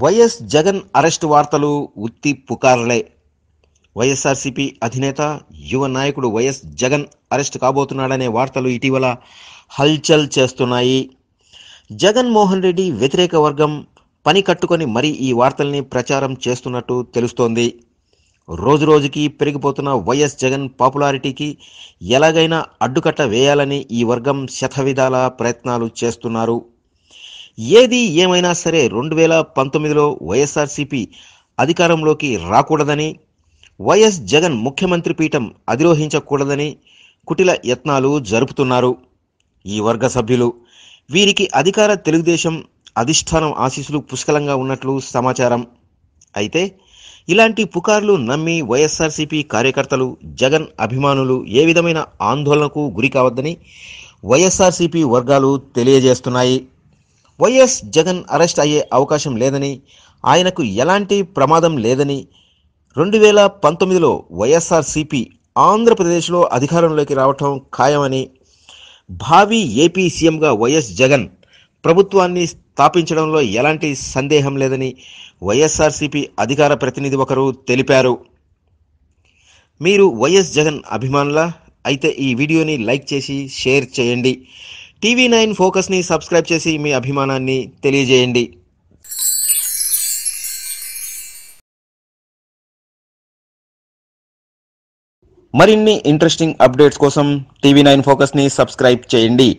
YS Jagan arrest వార్తలు ఉత్తి పుకార్లే. వైఎస్ఆర్సీపీ అధినేత యువ నాయకుడు వైఎస్ జగన్ అరెస్టు కాబోతున్నాడనే వార్తలు ఇటీవల హల్చల్ చేస్తున్నాయి. జగన్మోహన్ రెడ్డి వ్యతిరేక వర్గం పని కట్టుకొని మరీ ఈ వార్తల్ని ప్రచారం చేస్తున్నట్టు తెలుస్తోంది. రోజురోజుకి పెరిగిపోతున్న వైఎస్ జగన్ పాపులారిటీకి ఎలాగైనా అడ్డుకట్ట వేయాలని ఈ వర్గం శతవిధాల ప్రయత్నాలు చేస్తున్నారు. ఏది ఏమైనా సరే 2019లో వైఎస్ఆర్సీపీ అధికారంలోకి రాకూడదని, వైఎస్ జగన్ ముఖ్యమంత్రి పీఠం అధిరోహించకూడదని కుటిల యత్నాలు జరుపుతున్నారు ఈ వర్గ సభ్యులు. వీరికి అధికార తెలుగుదేశం అధిష్టానం ఆశీస్సులు పుష్కలంగా ఉన్నట్లు సమాచారం. అయితే ఇలాంటి పుకార్లు నమ్మి వైఎస్ఆర్సీపీ కార్యకర్తలు, జగన్ అభిమానులు ఏ విధమైన ఆందోళనకు గురి కావద్దని వైఎస్ఆర్సీపీ వర్గాలు తెలియజేస్తున్నాయి. వైఎస్ జగన్ అరెస్ట్ అయ్యే అవకాశం లేదని, ఆయనకు ఎలాంటి ప్రమాదం లేదని, 2019లో వైఎస్ఆర్సీపీ ఆంధ్రప్రదేశ్లో అధికారంలోకి రావటం ఖాయమని, భావి ఏపీ సీఎంగా వైఎస్ జగన్ ప్రభుత్వాన్ని స్థాపించడంలో ఎలాంటి సందేహం లేదని వైఎస్ఆర్సీపీ అధికార ప్రతినిధి ఒకరు తెలిపారు. మీరు వైఎస్ జగన్ అభిమానులా? అయితే ఈ వీడియోని లైక్ చేసి షేర్ చేయండి. టీవీ9 ఫోకస్ని సబ్స్క్రైబ్ చేసి మీ అభిమానాన్ని తెలియజేయండి. మరిన్ని ఇంట్రెస్టింగ్ అప్డేట్స్ కోసం టీవీ9 ఫోకస్ని సబ్స్క్రైబ్ చేయండి.